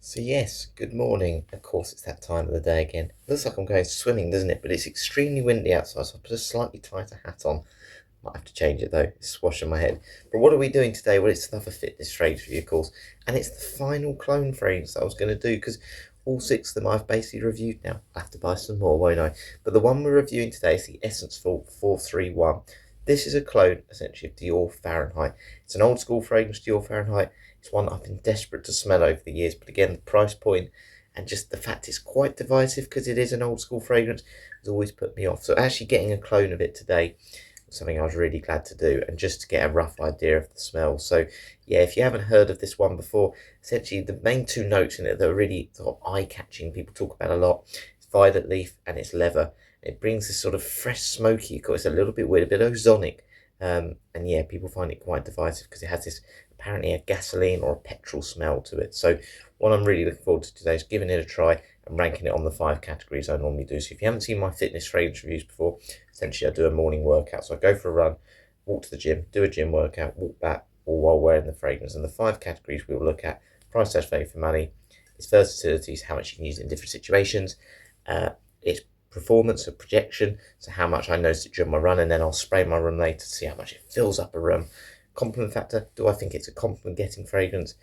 So yes, good morning. Of course, it's that time of the day again. Looks like I'm going swimming, doesn't it? But it's extremely windy outside, so I put a slightly tighter hat on. Might have to change it though. It's swashing my head. But what are we doing today? Well, it's another fitness trade for you, of course, and it's the final clone frames that I was going to do because all six of them I've basically reviewed now. I have to buy some more, won't I? But the one we're reviewing today is the Essence Vault 431. This is a clone, essentially, of Dior Fahrenheit. It's an old school fragrance, Dior Fahrenheit. It's one that I've been desperate to smell over the years, but again, the price point and just the fact it's quite divisive because it is an old school fragrance has always put me off. So actually getting a clone of it today was something I was really glad to do, and just to get a rough idea of the smell. So yeah, if you haven't heard of this one before, essentially the main two notes in it that are really sort of eye-catching, people talk about a lot, it's violet leaf and it's leather. It brings this sort of fresh smoky, it's a little bit weird, a bit ozonic. And yeah, people find it quite divisive because it has this apparently a gasoline or a petrol smell to it. So what I'm really looking forward to today is giving it a try and ranking it on the 5 categories I normally do. So if you haven't seen my fitness fragrance reviews before, essentially I do a morning workout. So I go for a run, walk to the gym, do a gym workout, walk back, all while wearing the fragrance. And the 5 categories we'll look at: price slash value for money, its versatilities, how much you can use it in different situations, its performance of projection, so how much I notice it during my run, and then I'll spray my room later to see how much it fills up a room. Compliment factor, do I think it's a compliment getting fragrance?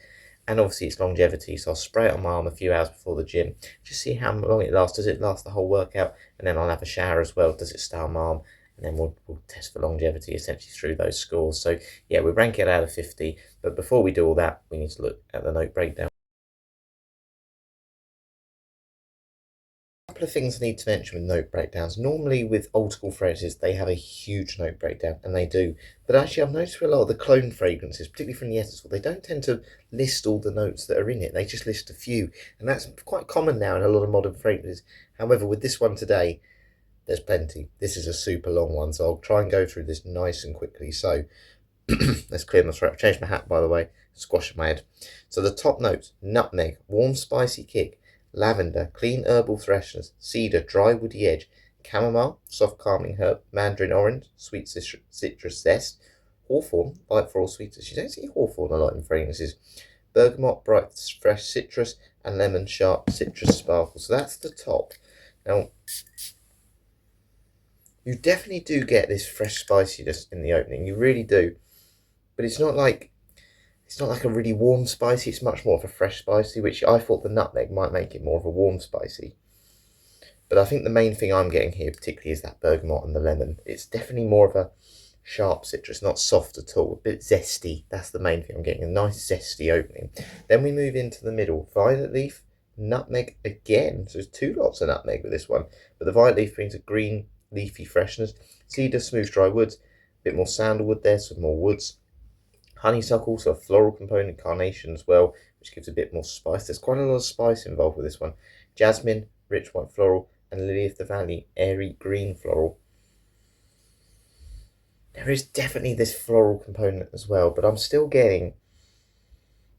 And obviously its longevity, so I'll spray it on my arm a few hours before the gym, just see how long it lasts. Does it last the whole workout? And then I'll have a shower as well. Does it stay on my arm? And then we'll test for longevity essentially through those scores. So yeah, we rank it out of 50, but before we do all that, we need to look at the note breakdown. Couple of things I need to mention with note breakdowns. Normally with old school fragrances, they have a huge note breakdown, and they do. But actually I've noticed with a lot of the clone fragrances, particularly from the Essence, they don't tend to list all the notes that are in it. They just list a few. And that's quite common now in a lot of modern fragrances. However, with this one today, there's plenty. This is a super long one, so I'll try and go through this nice and quickly. So let's clear my throat. I've changed my hat, by the way. Squashing my head. So the top notes: nutmeg, warm spicy kick; lavender, clean herbal freshness; cedar, dry woody edge; chamomile, soft calming herb; mandarin orange, sweet citrus zest; hawthorn, light floral sweetness. You don't see hawthorn a lot in fragrances; bergamot, bright fresh citrus; and lemon, sharp citrus sparkle. So that's the top. Now, you definitely do get this fresh spiciness in the opening. You really do. But it's not like a really warm spicy. It's much more of a fresh spicy, which I thought the nutmeg might make it more of a warm spicy. But I think the main thing I'm getting here particularly is that bergamot and the lemon. It's definitely more of a sharp citrus, not soft at all. A bit zesty. That's the main thing I'm getting. A nice zesty opening. Then we move into the middle. Violet leaf, nutmeg again. So there's two lots of nutmeg with this one. But the violet leaf brings a green, leafy freshness. Cedar, smooth, dry woods. A bit more sandalwood there, some more woods. Honeysuckle, so a floral component; carnation as well, which gives a bit more spice. There's quite a lot of spice involved with this one. Jasmine, rich white floral; and lily of the valley, airy green floral. There is definitely this floral component as well, but I'm still getting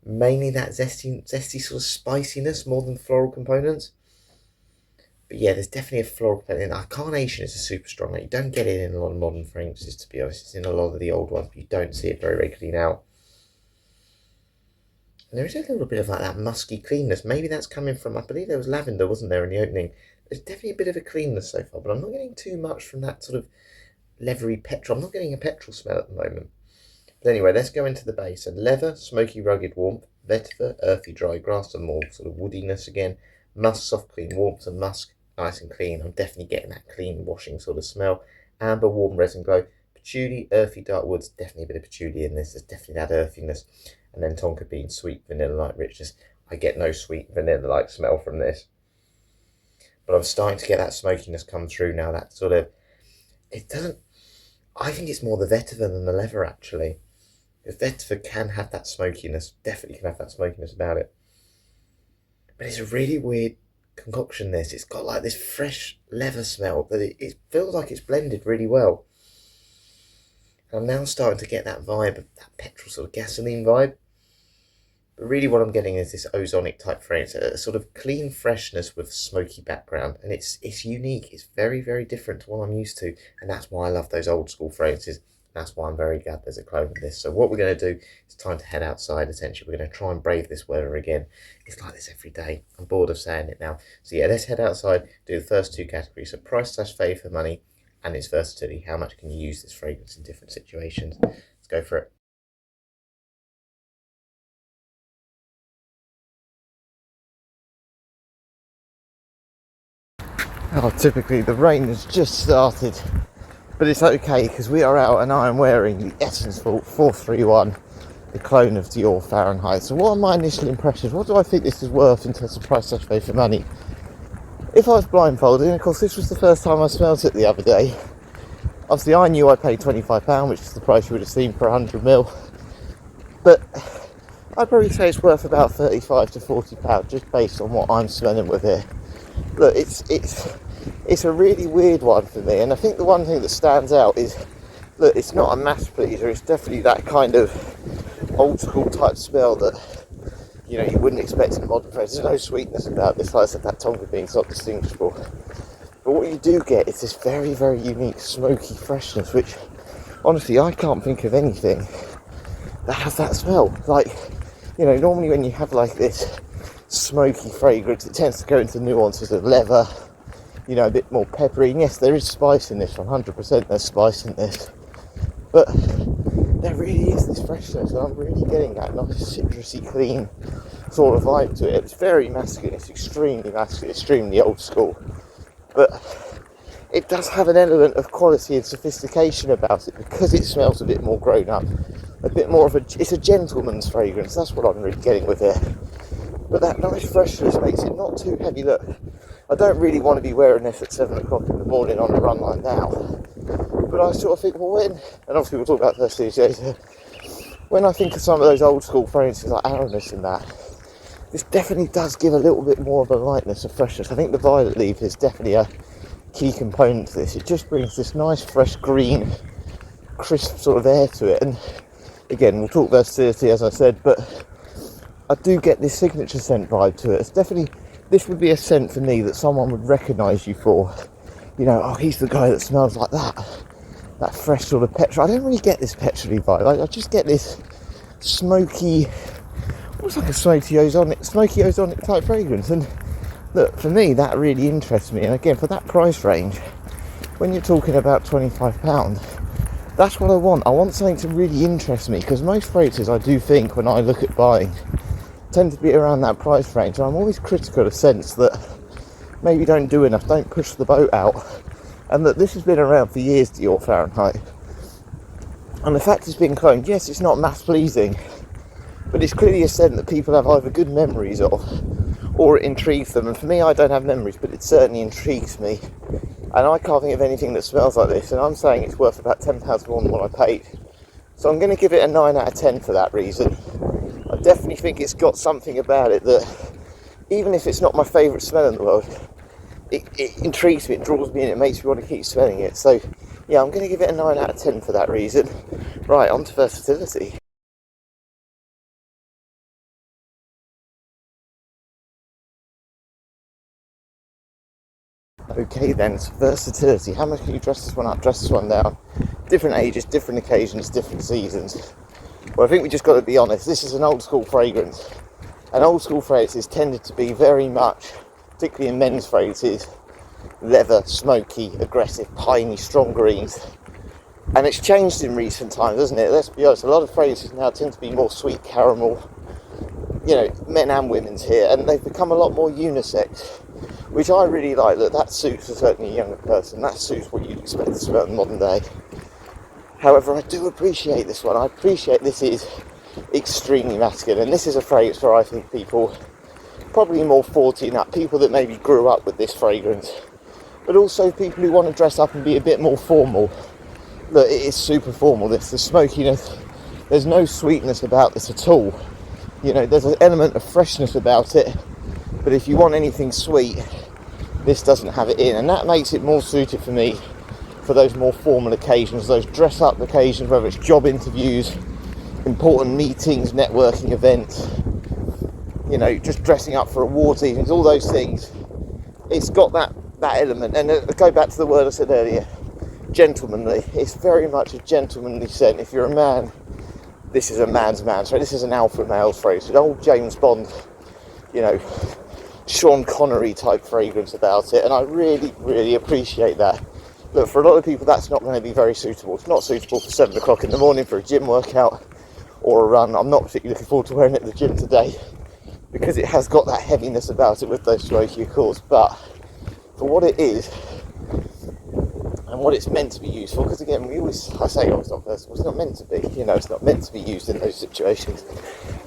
mainly that zesty sort of spiciness more than floral components. But yeah, there's definitely a floral component. Carnation is a super strong note. You don't get it in a lot of modern fragrances, to be honest. It's in a lot of the old ones, but you don't see it very regularly now. And there is a little bit of like that musky cleanness. Maybe that's coming from, I believe there was lavender, wasn't there, in the opening? There's definitely a bit of a cleanness so far, but I'm not getting too much from that sort of leathery petrol. I'm not getting a petrol smell at the moment. But anyway, let's go into the base. So leather, smoky, rugged warmth; vetiver, earthy, dry grass, and more sort of woodiness again; musk, soft, clean warmth; and musk, nice and clean. I'm definitely getting that clean washing sort of smell. Amber, warm, resin glow; patchouli, earthy, dark woods. Definitely a bit of patchouli in this. There's definitely that earthiness. And then tonka bean, sweet, vanilla-like richness. I get no sweet vanilla-like smell from this. But I'm starting to get that smokiness come through now. That sort of, it doesn't, I think it's more the vetiver than the leather actually. The vetiver can have that smokiness, definitely can have that smokiness about it. But it's a really weird concoction this. It's got like this fresh leather smell, but it feels like it's blended really well. And I'm now starting to get that vibe of that petrol sort of gasoline vibe. But really what I'm getting is this ozonic type fragrance, a sort of clean freshness with smoky background. And it's unique. It's very, very different to what I'm used to. And that's why I love those old school fragrances. That's why I'm very glad there's a clone of this. So what we're going to do is time to head outside, essentially. We're going to try and brave this weather again. It's like this every day. I'm bored of saying it now. So yeah, let's head outside, do the first two categories. So price / fave for money and its versatility. How much can you use this fragrance in different situations? Let's go for it. Oh, typically the rain has just started, but it's okay because we are out and I am wearing the Essence Vault 431, the clone of Dior Fahrenheit. So what are my initial impressions? What do I think this is worth in terms of price / fave for money? If I was blindfolded, and of course this was the first time I smelt it the other day, obviously I knew I paid £25, which is the price you would have seen for 100ml, but I'd probably say it's worth about £35 to £40 just based on what I'm smelling with it. Look, it's a really weird one for me, and I think the one thing that stands out is, look, it's not a mass pleaser. It's definitely that kind of old school type smell that, you know, you wouldn't expect in a modern fragrance. There's no sweetness about this. Like I said, that tonka bean's not distinguishable. But what you do get is this very, very unique smoky freshness, which honestly I can't think of anything that has that smell. Like, you know, normally when you have like this smoky fragrance, it tends to go into nuances of leather, you know, a bit more peppery. And yes, there is spice in this, 100% there's spice in this, but there really is this freshness, and I'm really getting that nice citrusy clean sort of vibe to it. It's very masculine, it's extremely masculine, extremely old school, but it does have an element of quality and sophistication about it because it smells a bit more grown up, a bit more of it's a gentleman's fragrance. That's what I'm really getting with it. But that nice freshness makes it not too heavy. Look, I don't really want to be wearing this at 7 o'clock in the morning on a run like now, but I sort of think, well, when, and obviously we'll talk about Thursday later, when I think of some of those old school fragrances like Aramis and that, this definitely does give a little bit more of a lightness of freshness. I think the violet leaf is definitely a key component to this. It just brings this nice fresh green crisp sort of air to it, and again we'll talk versatility as I said, but I do get this signature scent vibe to it. It's definitely, this would be a scent for me that someone would recognise you for. You know, oh, he's the guy that smells like that fresh sort of petrol. I don't really get this petrol vibe. I just get this smoky, almost like a smoky ozonic type fragrance. And look, for me, that really interests me. And again, for that price range, when you're talking about £25, that's what I want. I want something to really interest me, because most fragrances I do think when I look at buying tend to be around that price range, and I'm always critical of scents that maybe don't do enough, don't push the boat out. And that this has been around for years, Dior Fahrenheit, and the fact it's been cloned, yes, it's not mass pleasing, but it's clearly a scent that people have either good memories of or it intrigues them. And for me, I don't have memories, but it certainly intrigues me, and I can't think of anything that smells like this, and I'm saying it's worth about £10 more than what I paid. So I'm going to give it a 9 out of 10 for that reason. I definitely think it's got something about it that, even if it's not my favourite smell in the world, it intrigues me, it draws me in, it makes me want to keep smelling it. So yeah, I'm going to give it a 9 out of 10 for that reason. Right, on to versatility. Okay then, so versatility. How much can you dress this one up, dress this one down? Different ages, different occasions, different seasons. Well, I think we just got to be honest, this is an old school fragrance. And old school fragrances tended to be very much, particularly in men's fragrances, leather, smoky, aggressive, piney, strong greens. And it's changed in recent times, hasn't it? Let's be honest, a lot of fragrances now tend to be more sweet caramel, you know, men and women's here, and they've become a lot more unisex, which I really like. Look, that suits a certainly younger person, that suits what you'd expect to smell in modern day. However, I do appreciate this one. I appreciate this is extremely masculine, and this is a fragrance for, I think, people probably more 40 and up, people that maybe grew up with this fragrance, but also people who want to dress up and be a bit more formal. Look, it is super formal, this, the smokiness, there's no sweetness about this at all. You know, there's an element of freshness about it, but if you want anything sweet, this doesn't have it in, and that makes it more suited for me for those more formal occasions, those dress-up occasions, whether it's job interviews, important meetings, networking events, you know, just dressing up for awards evenings, all those things. It's got that element, and I go back to the word I said earlier, gentlemanly. It's very much a gentlemanly scent. If you're a man, this is a man's man. So this is an alpha male fragrance. An old James Bond, Sean Connery type fragrance about it, and I really, really appreciate that. Look, for a lot of people, that's not going to be very suitable. It's not suitable for 7 o'clock in the morning for a gym workout or a run. I'm not particularly looking forward to wearing it at the gym today because it has got that heaviness about it with those smoky cores. But for what it is and what it's meant to be used for, because again, I say, it's not personal. It's not meant to be. It's not meant to be used in those situations.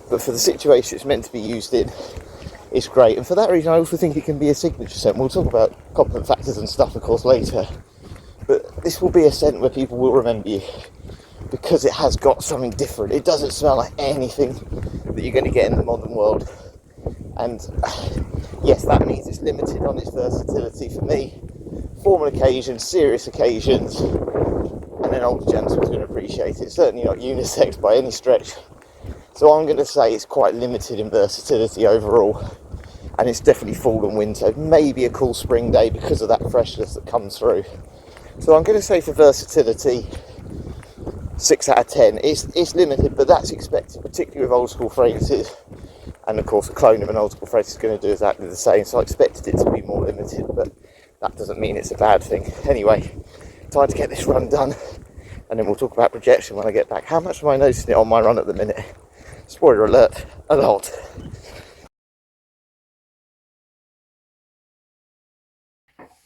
But for the situation it's meant to be used in, it's great. And for that reason, I also think it can be a signature scent. We'll talk about compliment factors and stuff, of course, later. But this will be a scent where people will remember you because it has got something different. It doesn't smell like anything that you're going to get in the modern world. And yes, that means it's limited on its versatility for me. Formal occasions, serious occasions, and an older gentleman's going to appreciate it. Certainly not unisex by any stretch. So I'm going to say it's quite limited in versatility overall. And it's definitely fall and winter. Maybe a cool spring day because of that freshness that comes through. So I'm going to say for versatility, 6 out of 10. It's limited, but that's expected, particularly with old school fragrances. And of course, a clone of an old school fragrance is going to do exactly the same. So I expected it to be more limited, but that doesn't mean it's a bad thing. Anyway, time to get this run done, and then we'll talk about projection when I get back. How much am I noticing it on my run at the minute? Spoiler alert, a lot.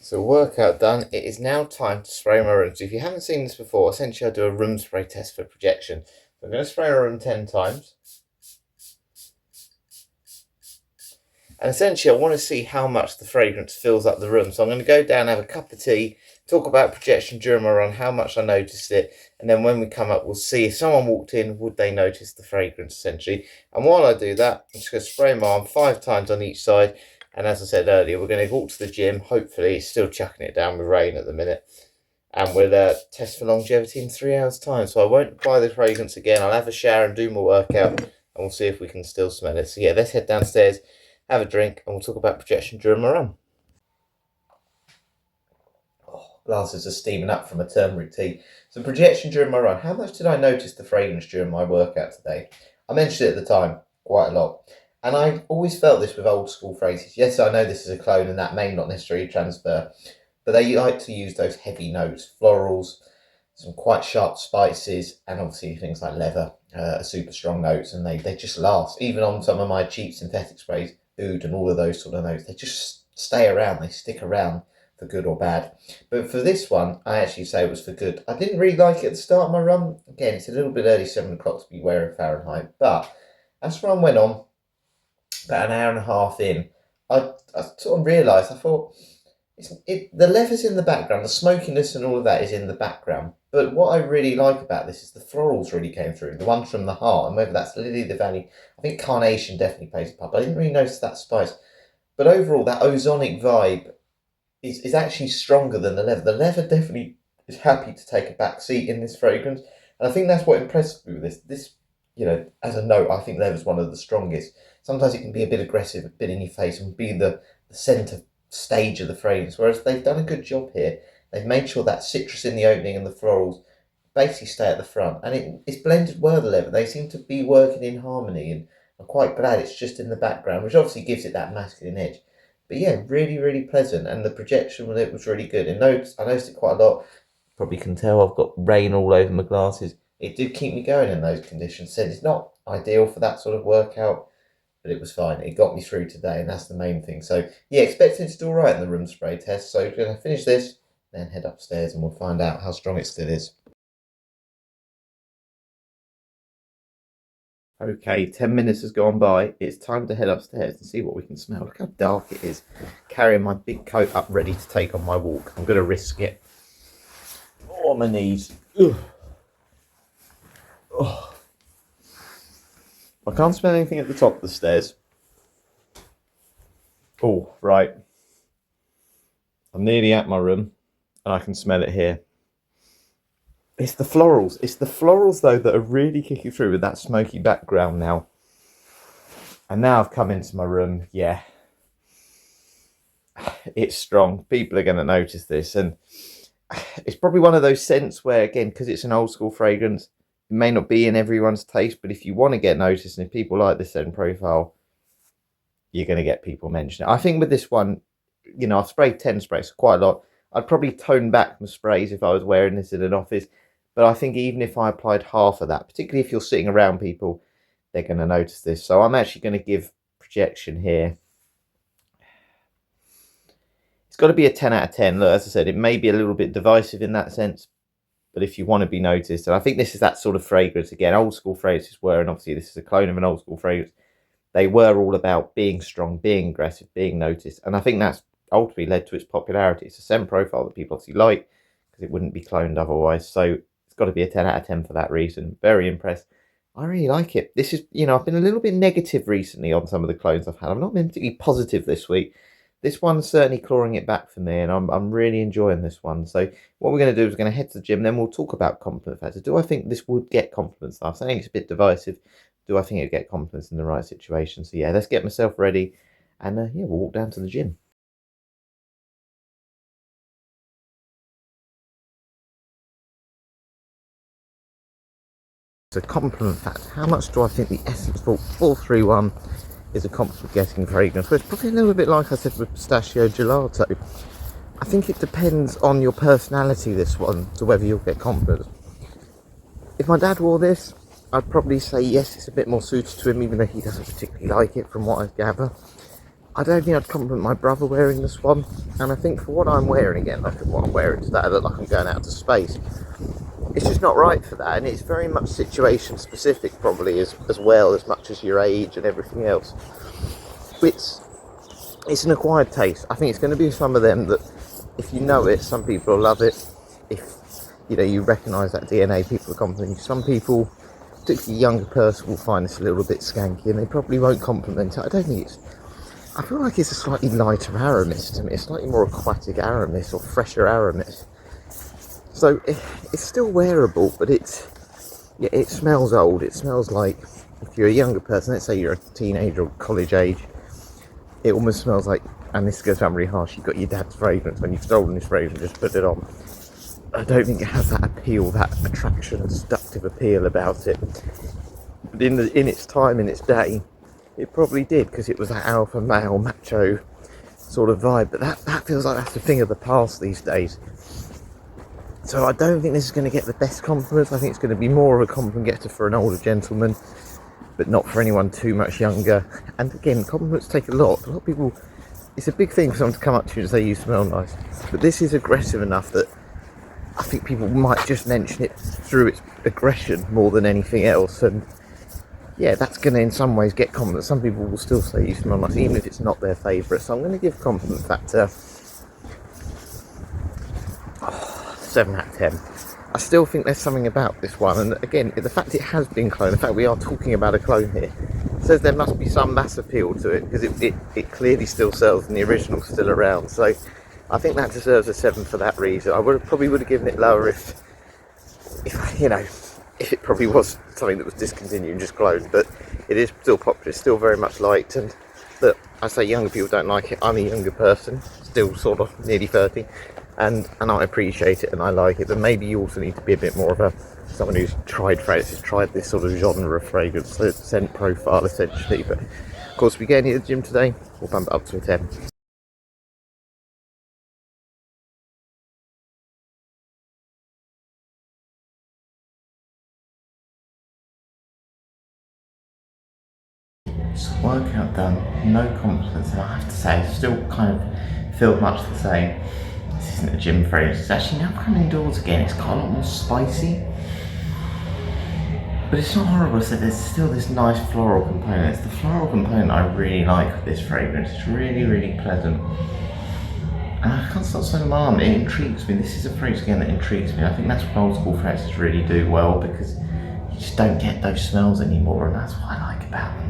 So workout done, it is now time to spray my room. So if you haven't seen this before, essentially I do a room spray test for projection. So I'm going to spray my room 10 times. And essentially I want to see how much the fragrance fills up the room. So I'm going to go down, have a cup of tea, talk about projection during my run, how much I noticed it. And then when we come up, we'll see if someone walked in, would they notice the fragrance essentially. And while I do that, I'm just going to spray my arm 5 times on each side. And as I said earlier, we're going to walk to the gym. Hopefully, it's still chucking it down with rain at the minute. And we'll test for longevity in 3 hours' time. So I won't apply the fragrance again. I'll have a shower and do my workout. And we'll see if we can still smell it. So yeah, let's head downstairs, have a drink, and we'll talk about projection during my run. Oh, glasses are steaming up from a turmeric tea. So projection during my run. How much did I notice the fragrance during my workout today? I mentioned it at the time, quite a lot. And I always felt this with old school phrases. Yes, I know this is a clone and that may not necessarily transfer, but they like to use those heavy notes, florals, some quite sharp spices, and obviously things like leather, super strong notes, and they just last. Even on some of my cheap synthetic sprays, oud and all of those sort of notes, they just stay around, they stick around for good or bad. But for this one, I actually say it was for good. I didn't really like it at the start of my run. Again, it's a little bit early, 7 o'clock to be wearing Fahrenheit, but as the run went on, about an hour and a half in, I sort of realised, I thought, the leather's in the background, the smokiness and all of that is in the background. But what I really like about this is the florals really came through. The ones from the heart, and whether that's Lily of the Valley, I think carnation definitely plays a part. But I didn't really notice that spice. But overall, that ozonic vibe is actually stronger than the leather. The leather definitely is happy to take a back seat in this fragrance. And I think that's what impressed me with this. This, as a note, I think leather's one of the strongest. Sometimes it can be a bit aggressive, a bit in your face, and be the centre stage of the fragrance. Whereas they've done a good job here. They've made sure that citrus in the opening and the florals basically stay at the front. And it's blended well, the leather. They seem to be working in harmony. And I'm quite glad it's just in the background, which obviously gives it that masculine edge. But yeah, really, really pleasant. And the projection with it was really good. And I noticed it quite a lot. Probably can tell I've got rain all over my glasses. It did keep me going in those conditions. Said it's not ideal for that sort of workout, but it was fine. It got me through today, and that's the main thing. So yeah, expecting it to do all right in the room spray test. So we're going to finish this, then head upstairs, and we'll find out how strong it still is. Okay, 10 minutes has gone by. It's time to head upstairs and see what we can smell. Look how dark it is. Carrying my big coat up ready to take on my walk. I'm going to risk it. Oh, my knees. Ugh. Oh. I can't smell anything at the top of the stairs. Oh, right. I'm nearly at my room and I can smell it here. It's the florals. It's the florals, though, that are really kicking through with that smoky background now. And now I've come into my room. Yeah. It's strong. People are going to notice this. And it's probably one of those scents where, again, because it's an old school fragrance, it may not be in everyone's taste, but if you want to get noticed and if people like this scent profile, you're going to get people mentioning it. I think with this one, I've sprayed 10 sprays, quite a lot. I'd probably tone back my sprays if I was wearing this in an office, but I think even if I applied half of that, particularly if you're sitting around people, they're going to notice this. So I'm actually going to give projection here. It's got to be a 10 out of 10. Look, as I said, it may be a little bit divisive in that sense, but if you want to be noticed, and I think this is that sort of fragrance, again, old school fragrances were, and obviously this is a clone of an old school fragrance, they were all about being strong, being aggressive, being noticed, and I think that's ultimately led to its popularity. It's a scent profile that people obviously like, because it wouldn't be cloned otherwise, so it's got to be a 10 out of 10 for that reason. Very impressed. I really like it. This is, I've been a little bit negative recently on some of the clones I've had. I've not been particularly positive this week. This one's certainly clawing it back for me, and I'm really enjoying this one. So what we're going to do is we're going to head to the gym, then we'll talk about compliment factor. Do I think this would get compliments? I'm saying it's a bit divisive. Do I think it would get compliments in the right situation? So yeah, let's get myself ready, and yeah, we'll walk down to the gym. So compliment factor. How much do I think the Essence Vault 431 is a compliment getting fragrance? Well, it's probably a little bit like I said with pistachio gelato. I think it depends on your personality, this one, to whether you'll get compliments. If my dad wore this, I'd probably say yes, it's a bit more suited to him, even though he doesn't particularly like it from what I gather. I don't think I'd compliment my brother wearing this one, and I think for what I'm wearing, again, like what I'm wearing today, I look like I'm going out to space. It's just not right for that, and it's very much situation specific, probably as well, as much as your age and everything else. It's an acquired taste. I think it's going to be some of them that, if you know it, some people will love it. If you recognise that DNA, people are complimenting you. Some people, particularly a younger person, will find this a little bit skanky, and they probably won't compliment it. I feel like it's a slightly lighter Aramis to me, a slightly more aquatic Aramis or fresher Aramis. So it's still wearable, but it smells old. It smells like, if you're a younger person, let's say you're a teenager or college age, it almost smells like, and this goes down really harsh, you've got your dad's fragrance when you've stolen his fragrance, just put it on. I don't think it has that appeal, that attraction and seductive appeal about it. But in its time, in its day, it probably did, because it was that alpha male macho sort of vibe. But that feels like that's the thing of the past these days. So I don't think this is going to get the best compliments. I think it's going to be more of a compliment getter for an older gentleman, but not for anyone too much younger. And again, compliments take a lot. A lot of people, it's a big thing for someone to come up to you and say you smell nice. But this is aggressive enough that I think people might just mention it through its aggression more than anything else. And yeah, that's going to in some ways get compliments. Some people will still say you smell nice, even if it's not their favourite. So I'm going to give compliment factor 7 out of 10. I still think there's something about this one, and again, the fact it has been cloned, the fact we are talking about a clone here, says there must be some mass appeal to it, because it clearly still sells and the original's still around. So I think that deserves a 7 for that reason. I probably would have given it lower if it probably was something that was discontinued and just cloned, but it is still popular, it's still very much liked. And look, I say younger people don't like it. I'm a younger person, still sort of nearly 30, and I appreciate it and I like it. But maybe you also need to be a bit more of someone who's tried fragrances, tried this sort of genre of fragrance, scent profile essentially. But of course, we get into the gym today, we'll bump it up to a 10. So workout done, no compliments, and I have to say, I still kind of feel much the same. This isn't a gym fragrance. It's actually, now coming indoors again, it's got a lot more spicy. But it's not horrible, so there's still this nice floral component. It's the floral component I really like with this fragrance. It's really, really pleasant. And I can't stop saying mum, it intrigues me. This is a fragrance again that intrigues me. I think that's what old school fragrances really do well, because you just don't get those smells anymore, and that's what I like about them.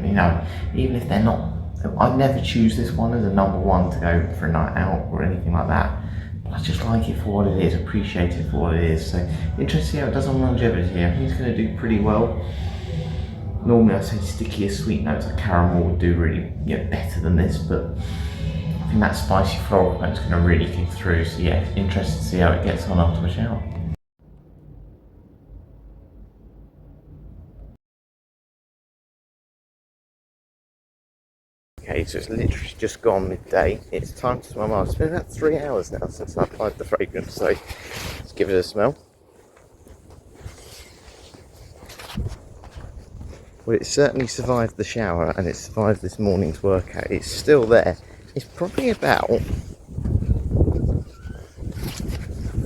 Even if they're not, I'd never choose this one as a number one to go for a night out or anything like that. But I just like it for what it is, appreciate it for what it is. So interesting to see how it does on longevity here. I think it's going to do pretty well. Normally I say stickier sweet notes like caramel would do really better than this, but think that spicy floral note is going to really kick through. So yeah, interested to see how it gets on after my shower. Okay, so it's literally just gone midday. It's time to smell. It's been about 3 hours now since I applied the fragrance, so let's give it a smell. Well, it certainly survived the shower and it survived this morning's workout. It's still there. It's probably about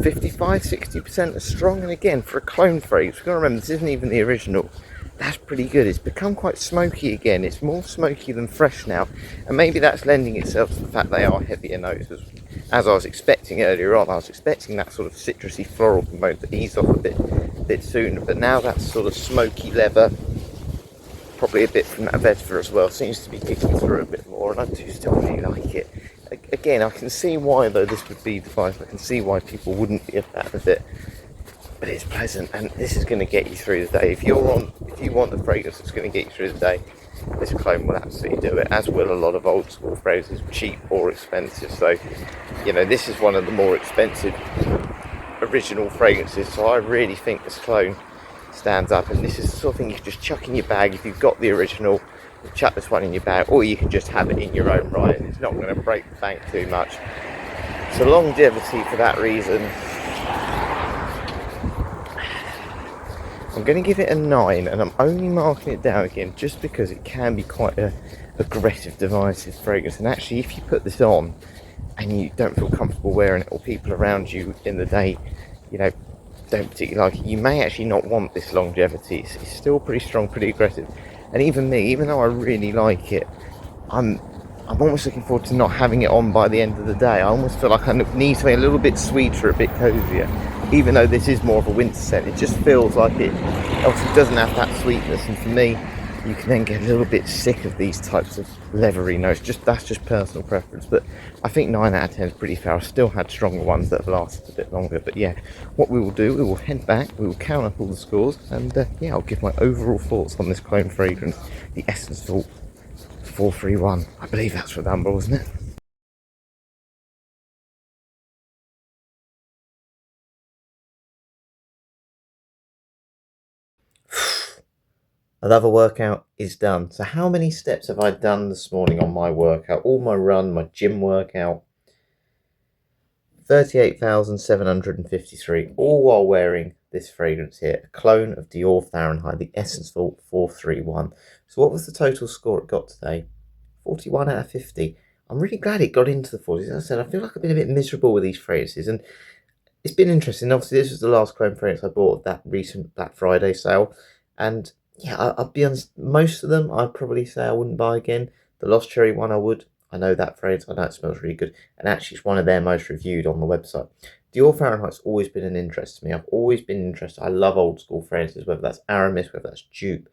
55-60% as strong, and again, for a clone fragrance, we've got to remember this isn't even the original. That's pretty good. It's become quite smoky again. It's more smoky than fresh now, and maybe that's lending itself to the fact they are heavier notes. As I was expecting earlier on, I was expecting that sort of citrusy floral component to ease off a bit sooner, but now that sort of smoky leather, probably a bit from that vetiver as well, seems to be kicking through a bit more, and I do still really like it. Again, I can see why though this would be devised. I can see why people wouldn't be a fan of it, but it's pleasant, and this is going to get you through the day. If you want a fragrance that's going to get you through the day, this clone will absolutely do it, as will a lot of old school fragrances, cheap or expensive. So, you know, this is one of the more expensive original fragrances, so I really think this clone stands up, and this is the sort of thing you can just chuck in your bag. If you've got the original, you chuck this one in your bag, or you can just have it in your own right, and it's not going to break the bank too much. So longevity, for that reason, I'm going to give it a 9, and I'm only marking it down again just because it can be quite a aggressive, divisive fragrance. And actually, if you put this on and you don't feel comfortable wearing it, or people around you in the day, you know, don't particularly like it, you may actually not want this longevity. It's still pretty strong, pretty aggressive. And even me, even though I really like it, I'm almost looking forward to not having it on by the end of the day. I almost feel like I need something a little bit sweeter, a bit cozier. Even though this is more of a winter scent, it just feels like it obviously doesn't have that sweetness. And for me, you can then get a little bit sick of these types of leathery notes. That's just personal preference, but I think 9 out of 10 is pretty fair. I've still had stronger ones that have lasted a bit longer, but yeah, what we will do, we will head back, we will count up all the scores, and yeah, I'll give my overall thoughts on this clone fragrance, the Essence Vault 431. I believe that's the number, wasn't it? Another workout is done. So how many steps have I done this morning on my workout? All my run, my gym workout. 38,753, all while wearing this fragrance here, a clone of Dior Fahrenheit, the Essence Vault 431. So what was the total score it got today? 41 out of 50. I'm really glad it got into the 40s. As I said, I feel like I've been a bit miserable with these fragrances, and it's been interesting. Obviously, this was the last clone fragrance I bought of that recent Black Friday sale, and yeah, I'll be honest, most of them I'd probably say I wouldn't buy again. The Lost Cherry one I would. I know that fragrance, I know it smells really good, and actually it's one of their most reviewed on the website. Dior Fahrenheit's always been an interest to me. I've always been interested. I love old school fragrances, whether that's Aramis, whether that's Dupe,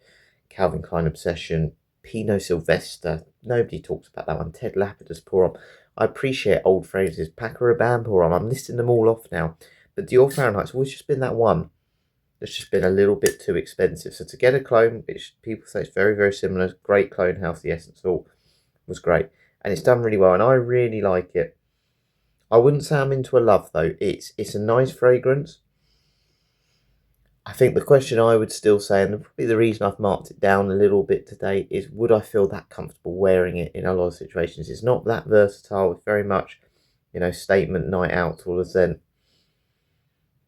Calvin Klein Obsession, Pinot Sylvester. Nobody talks about that one. Ted Lapidus Pour Homme. I appreciate old fragrances. Paco Rabanne Pour Homme. I'm listing them all off now. But Dior Fahrenheit's always just been that one that's just been a little bit too expensive. So to get a clone, which people say is very, very similar, great clone house, the Essence Vault was great. And it's done really well, and I really like it. I wouldn't say I'm into a love though. It's a nice fragrance. I think the question I would still say, and probably the reason I've marked it down a little bit today, is would I feel that comfortable wearing it in a lot of situations? It's not that versatile. It's very much, you know, statement night out to all of them.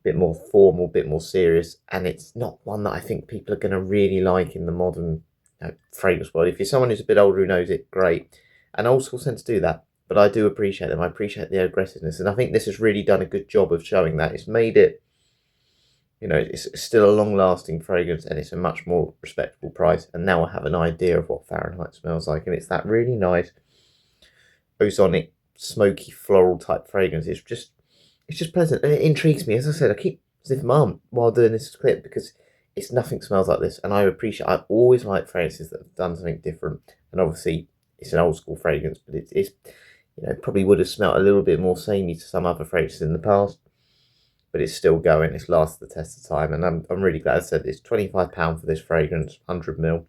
Bit more formal, bit more serious, and it's not one that I think people are going to really like in the modern, you know, fragrance world. If you're someone who's a bit older who knows it, great. And old school scents do that, but I do appreciate them. I appreciate the aggressiveness, and I think this has really done a good job of showing that. It's made it, you know, it's still a long-lasting fragrance, and it's a much more respectable price. And now I have an idea of what Fahrenheit smells like, and it's that really nice, ozonic, smoky, floral type fragrance. It's just pleasant, and it intrigues me. As I said, I keep sniffing my arm while doing this clip because nothing smells like this, and I always like fragrances that have done something different. And obviously, it's an old school fragrance, but it's you know, probably would have smelled a little bit more samey to some other fragrances in the past, but it's still going. It's lasted the test of time, and I'm really glad. I said it's £25 for this fragrance, 100ml.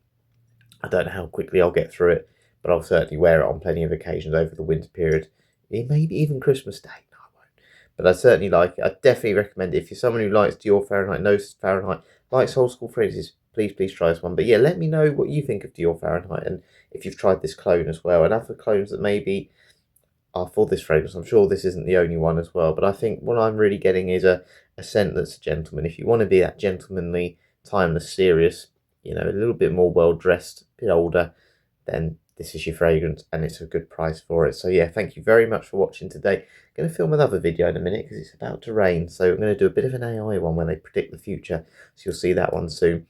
I don't know how quickly I'll get through it, but I'll certainly wear it on plenty of occasions over the winter period. maybe even Christmas Day. No, I won't. But I certainly like it. I definitely recommend it. If you're someone who likes Dior Fahrenheit, knows Fahrenheit, likes old school phrases, please try this one. But yeah, let me know what you think of Dior Fahrenheit and if you've tried this clone as well. And other clones that maybe are for this fragrance. I'm sure this isn't the only one as well. But I think what I'm really getting is a scent that's a gentleman. If you want to be that gentlemanly, timeless, serious, a little bit more well dressed, a bit older, then this is your fragrance and it's a good price for it. So yeah, thank you very much for watching today. I'm going to film another video in a minute because it's about to rain. So I'm going to do a bit of an AI one where they predict the future. So you'll see that one soon.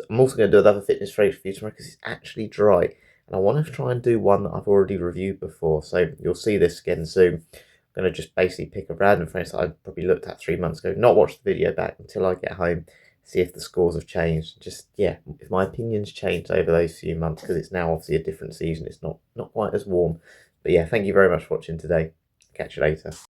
I'm also going to do another fitness fragrance for you tomorrow because it's actually dry. And I want to try and do one that I've already reviewed before. So you'll see this again soon. I'm going to just basically pick a random fragrance that I probably looked at 3 months ago. Not watch the video back until I get home. See if the scores have changed. Just, yeah, if my opinion's changed over those few months, because it's now obviously a different season. It's not quite as warm. But yeah, thank you very much for watching today. Catch you later.